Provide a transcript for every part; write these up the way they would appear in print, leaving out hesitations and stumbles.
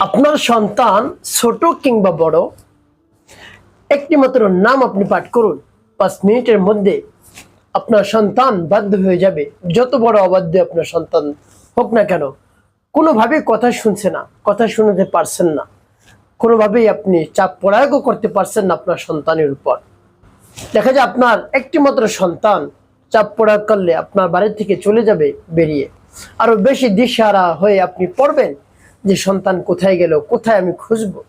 আপনার সন্তান ছোট কিংবা বড়, একটি মাত্র নাম আপনি পাঠ করুন, 5 মিনিটের মধ্যে আপনার সন্তান বাধ্য হয়ে যাবে। যত বড় অবাধ্য আপনার সন্তান হোক না কেন, কোনোভাবেই কথা শুনছে না, কথা শুনতে পারছেন না, কোনোভাবেই আপনি চাপ প্রয়োগও করতে পারছেন না আপনার সন্তানের উপর। দেখা যায় আপনার একটি মাত্র সন্তান চাপ প্রয়োগ করলে আপনার বাড়ি থেকে চলে যাবে বেরিয়ে, আরো বেশি দিশাহারা হয়ে আপনি পড়বেন যে সন্তান কোথায় গেল, কোথায় আমি খুঁজবো।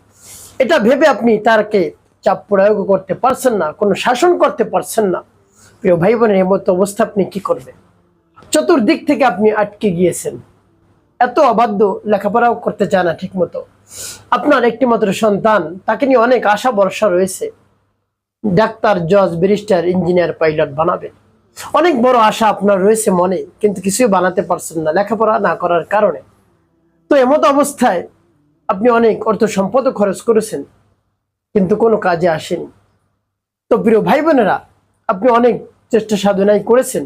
এটা ভেবে আপনি তারকে চাপ প্রয়োগ করতে পারছেন না, কোনো শাসন করতে পারছেন না। প্রিয় ভাই বোনের, এমতো অবস্থা আপনি কি করবেন? চতুর্দিক থেকে আপনি আটকে গিয়েছেন, এত অবাধ্য, লেখাপড়াও করতে চায় না ঠিক মতো। আপনার একটি মাত্র সন্তান, তাকে নিয়ে অনেক আশা ভরসা রয়েছে, ডাক্তার, জজ, ব্যারিস্টার, ইঞ্জিনিয়ার, পাইলট বানাবেন। অনেক বড় আশা আপনার রয়েছে মনে, কিন্তু কিছুই বানাতে পারছেন না লেখাপড়া না করার কারণে। তো এমতো অবস্থায় আপনি অনেক অর্থ সম্পদও খরচ করেছেন, কিন্তু কোনো কাজে আসেনি। তো প্রিয় ভাই বোনেরা, আপনি অনেক চেষ্টা সাধনাই করেছেন,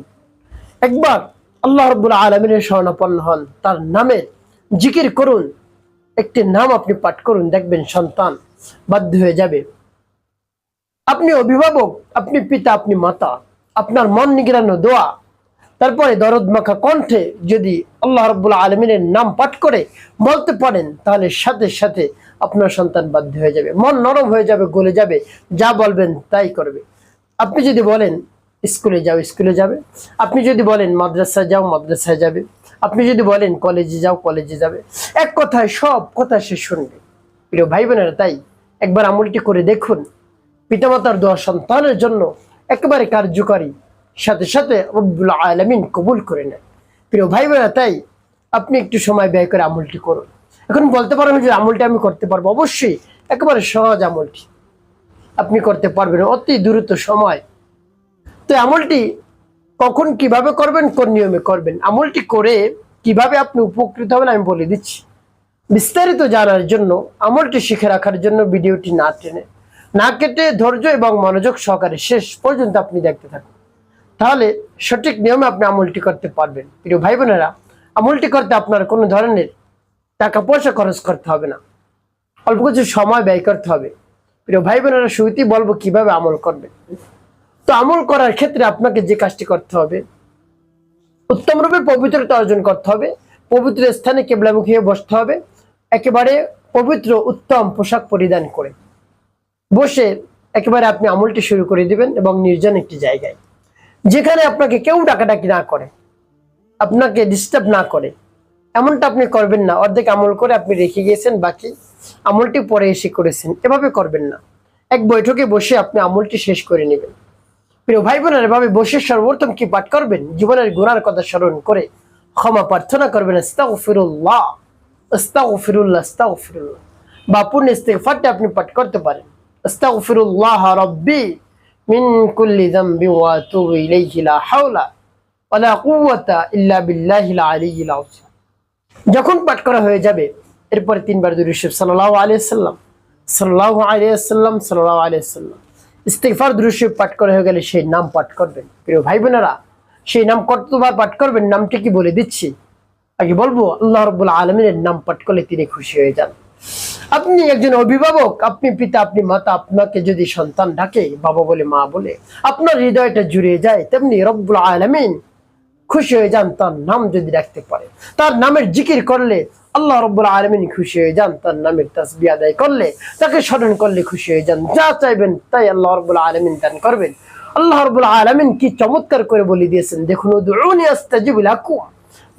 একবার আল্লাহ রাব্বুল আলামিনের শরণাপন্ন হন, তার নামের জিকির করুন, একটি নাম আপনি পাঠ করুন, দেখবেন সন্তান বাধ্য হয়ে যাবে। আপনি অভিভাবক, আপনি পিতা, আপনি মাতা, আপনার মন নিগড়ানো দোয়া, তারপরে দরদ মাখা কণ্ঠে যদি আল্লাহ রাব্বুল আলামিনের নাম পাঠ করে বলতে পারেন, তাহলে সাথে সাথে আপনার সন্তান বাধ্য হয়ে যাবে, মন নরম হয়ে যাবে, গলে যাবে, যা বলবেন তাই করবে। আপনি যদি বলেন স্কুলে যাও, স্কুলে যাবে। আপনি যদি বলেন মাদ্রাসায় যাও, মাদ্রাসায় যাবে। আপনি যদি বলেন কলেজে যাও, কলেজে যাবে। এক কথায় সব কথা সে শুনবে। প্রিয় ভাই বোনেরা, তাই একবার আমলটি করে দেখুন। পিতামাতার দোয়া সন্তানের জন্য একেবারে কার্যকারী, সাথে সাথে রব্বুল আলামিন কবুল করে নেন। প্রিয় ভাই বোনেরা, তাই আপনি একটু সময় ব্যয় করে আমলটি করুন। এখন বলতে পারেন যে আমলটি আমি করতে পারবো, অবশ্যই একেবারে সহজ আমলটি আপনি করতে পারবেন অতি দ্রুত সময়। তো আমলটি কখন কিভাবে করবেন, কোন নিয়মে করবেন, আমলটি করে কিভাবে আপনি উপকৃত হবেন আমি বলে দিচ্ছি। বিস্তারিত জানার জন্য, আমলটি শিখে রাখার জন্য ভিডিওটি না টেনে, না কেটে ধৈর্য এবং মনোযোগ সহকারে শেষ পর্যন্ত আপনি দেখতে থাকুন, তাহলে সঠিক নিয়মে আপনি আমলটি করতে পারবেন। প্রিয় ভাই বোনেরা, আমলটি করতে আপনার কোনো ধরনের টাকা পয়সা খরচ করতে হবে না, অল্প কিছু সময় ব্যয় করতে হবে। প্রিয় ভাই বোনেরা, শুরুতেই বলবো কিভাবে আমল করবেন। তো আমল করার ক্ষেত্রে আপনাকে যে কাজটি করতে হবে, উত্তম রূপে পবিত্রতা অর্জন করতে হবে, পবিত্র স্থানে কিবলামুখী হয়ে বসতে হবে, একেবারে পবিত্র উত্তম পোশাক পরিধান করে বসে একেবারে আপনি আমলটি শুরু করে দিবেন, এবং নির্জন একটি জায়গায়, যেখানে আপনাকে কেউ ডাকাডাকি না করে, আপনাকে ডিস্টার্ব না করে, এমনটা আপনি করবেন না। অর্ধেক আমল করে আপনি রেখে গিয়েছেন, বাকি আমলটি পরে এসে করেছেন, এভাবে করবেন না। এক বৈঠকে বসে আপনি আমলটি শেষ করে নেবেন। প্রিয় ভাই বোনেরা, এভাবে বসে সর্বপ্রথম কি পাঠ করবেন? জীবনের গুনার কথা স্মরণ করে ক্ষমা প্রার্থনা করবেন, আস্তাগফিরুল্লাহ, আস্তাগফিরুল্লাহ, আস্তাগফিরুল্লাহ। বা পূর্ণ ইস্তিগফারটি আপনি পাঠ করতে পারেন, আস্তাগফিরুল্লাহ রাব্বি মিন কুল্লি যামবি ওয়া আতুবু ইলাইহি লা হাওলা ওয়া লা কুওয়াতা ইল্লা বিল্লাহিল আলিয়্যিল আযীম। যখন পাঠ করা হয়ে যাবে, এরপরে 3 বার দুরূদ শরীফ সাল্লাল্লাহু আলাইহি ওয়াসাল্লাম, সাল্লাল্লাহু আলাইহি ওয়াসাল্লাম, সাল্লাল্লাহু আলাইহি ওয়াসাল্লাম। ইস্তিগফার দুরূদ শরীফ পাঠ করা হয়ে গেলে সেই নাম পাঠ করবেন। প্রিয় ভাই বোনেরা, সেই নাম কতবার পাঠ করবেন নামটি কি বলে দিচ্ছি। আগে বলবো, আল্লাহ রাব্বুল আলামিনের নাম পাঠ করলে তিনি খুশি হয়ে যান। আপনি একজন অভিভাবক, আপনি পিতা, আপনি মাতা, আপনাকে যদি সন্তান ডাকে বাবা বলে, মা বলে, আপনার হৃদয়টা জুড়িয়ে যায়, তেমনি রব্বুল আলামিন খুশি হয়ে যান তার নাম যদি রাখতে পারে। তার নামের জিকির করলে আল্লাহ রাব্বুল আলামিন খুশি হয়ে যান, তার নামের তাসবিহ আদায় করলে, তাকে স্মরণ করলে খুশি হয়ে যান। যা চাইবেন তাই আল্লাহ রাব্বুল আলামিন দান করবেন। আল্লাহ রাব্বুল আলামিন কি চমৎকার করে বলে দিয়েছেন, দেখুন, উদউনি আস্তাজিব লাকুম,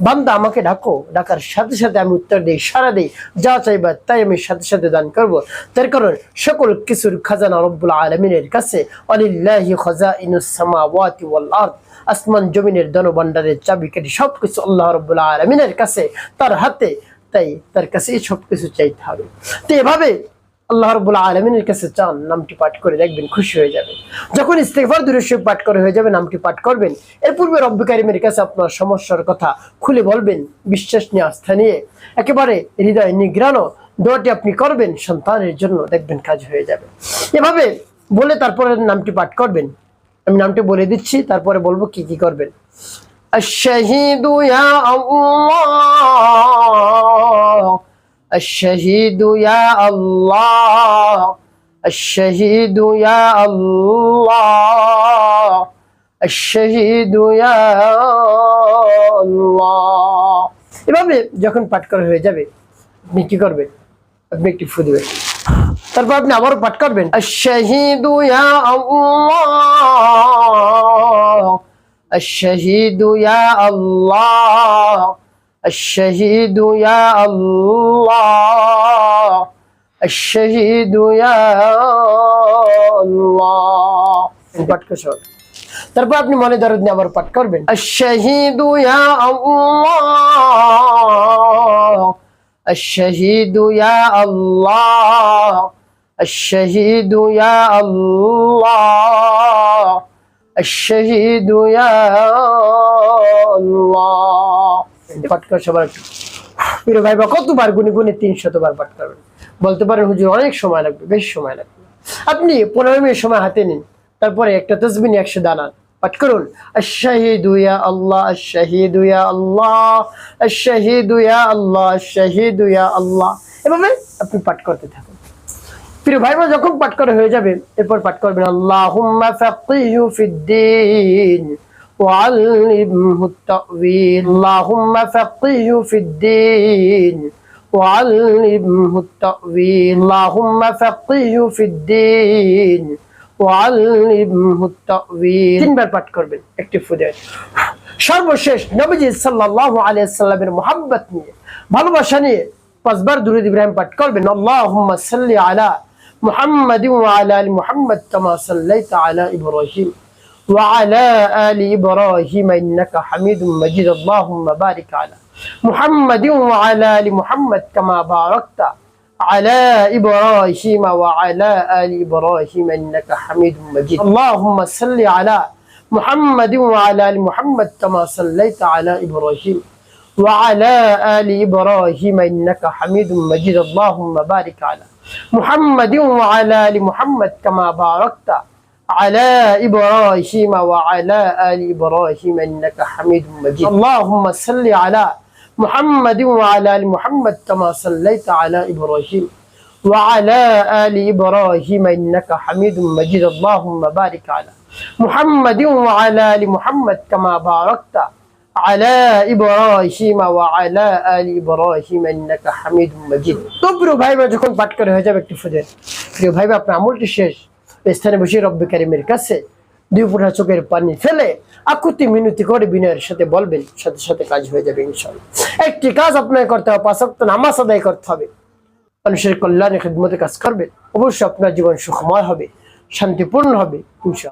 বান্দা আমাকে ডাকো, ডাকার সাথে সাথে আমি উত্তর দিই, সাড়া দিই, যা চাইবা তাই আমি সাথে সাথে দান করব। তার কারণ সকল কিছুর খাজানা রব্বুল আলামিনের কাছে, ওয়ালিল্লাহি খাজাইনুস সামাওয়াতি ওয়াল আরদ, আসমান জমিনের ধনভাণ্ডারের চাবিকাঠি সবকিছু আল্লাহ রাব্বুল আলামিনের কাছে, তার হাতে, তাই তার কাছে সবকিছু চাইতে হবে। তো এভাবে আল্লাহ রাব্বুল আলামিনের কাছে চান, নামটি পাঠ করে দেখবেন খুশি হয়ে যাবে। যখন ইস্তিগফার দুরূদ শরীফ পাঠ করে হয়ে যাবে, নামটি পাঠ করবেন। এর পূর্বে রব্বুল কারীমের কাছে আপনার সমস্যার কথা খুলে বলবেন, বিশ্বাস নিয়ে, আস্থা নিয়ে, একেবারে হৃদয় নিগ্রানো দোয়াটি আপনি করবেন সন্তানের জন্য, দেখবেন কাজ হয়ে যাবে। এভাবে বলে তারপরে নামটি পাঠ করবেন। আমি নামটি বলে দিচ্ছি, তারপরে বলবো কি কি করবেন। আশ-শাহীদু ইয়া আল্লাহ, الشهيد يا الله الشهيد يا الله الشهيد يا الله এভাবে যখন পাঠ করা হয়ে যাবে আপনি কি করবেন আপনি একটি ফু দিবেন তারপর আপনি আবারও পাঠ করবেন الشهيد يا الله الشهيد يا الله الشهيد يا الله الشهيد يا الله পাঠ করুন তারপর আপনি মনে দরদ নিয়ে আবার পাঠ করবেন الشهيد يا الله الشهيد يا الله الشهيد يا الله الشهيد يا الله পাঠ করে সবার প্রিয় ভাই বা কতবার গুনে গুনে 300 বার পাঠ করবেন বলতে পারেন হুজুর অনেক সময় লাগবে বেশ সময় লাগবে আপনি 15 মিনিট সময় হাতে নিন তারপরে একটা তাসবিহ 100 দানা পাঠ করুন আশ-শাহীদু ইয়া আল্লাহ আশ-শাহীদু ইয়া আল্লাহ আশ-শাহীদু ইয়া আল্লাহ আশ-শাহীদু ইয়া আল্লাহ এভাবে আপনি পাঠ করতে থাকুন প্রিয় ভাই বোন যখন পাঠ করা হয়ে যাবে এরপর পাঠ করবেন আল্লাহুম্মা ফাক্কিহু ফিদ-দীন ওয়া'আল্লিমহু আত-তা'ওয়ীল আল্লাহুম্মা ফাক্কিহু ফিদ-দীন ওয়া'আল্লিমহু আত-তা'ওয়ীল আল্লাহুম্মা ফাক্কিহু ফিদ-দীন ওয়া'আল্লিমহু আত-তা'ওয়ীল তিনবার পাঠ করবেন একটি ফু দিয়ে সর্বশেষ নবীজি সাল্লাল্লাহু আলাইহি সাল্লামের মুহাব্বত নিয়ে ভালোবাসা নিয়ে 5 বার দুরূদ ইব্রাহিম পাঠ করবেন আল্লাহুম্মা সাল্লি আলা মুহাম্মাদ ওয়া আলা আলি মুহাম্মাদ কামা সাল্লাইতা আলা ইব্রাহিম ওয়া আলা আলি ইব্রাহিম ইন্নাকা হামিদুম মাজিদ আল্লাহুম্মা বারিক আলা মুহাম্মাদ ওয়া আলা আলি মুহাম্মাদ কামা বারাকতা على إبراهيم وعلى آل إبراهيم إنك حميد مجيد اللهم صل على محمد وعلى آل محمد كما صليت على إبراهيم وعلى آل إبراهيم إنك حميد مجيد اللهم بارك على محمد وعلى آل محمد كما باركت على إبراهيم وعلى آل إبراهيم إنك حميد مجيد اللهم صل على محمد وعلى آل محمد كما صليت على إبراهيم وعلى آل إبراهيم إنك حميد مجيد اللهم بارك على محمد وعلى آل محمد كما باركت على إبراهيم وعلى آل إبراهيم إنك حميد مجيد তো প্রিয় ভাই বোন যখন পাঠ করে হয়ে যাবে একটু ফুদের প্রিয় ভাই আপনার আমলটি শেষ স্থানে বসে রব্বে কারীমের কাছে দুই ফোঁটা চোখের পানি ফেলে আকুতি মিনতি করে বিনয়ের সাথে বলবেন সাথে সাথে কাজ হয়ে যাবে ইনশাআল্লাহ একটি কাজ আপনাকে করতে হবে 5 ওয়াক্ত নামাজ আদায় করতে হবে মানুষের কল্যাণে খিদমতে কাজ করবেন অবশ্যই আপনার জীবন সুখময় হবে শান্তিপূর্ণ হবে ইনশাআল্লাহ।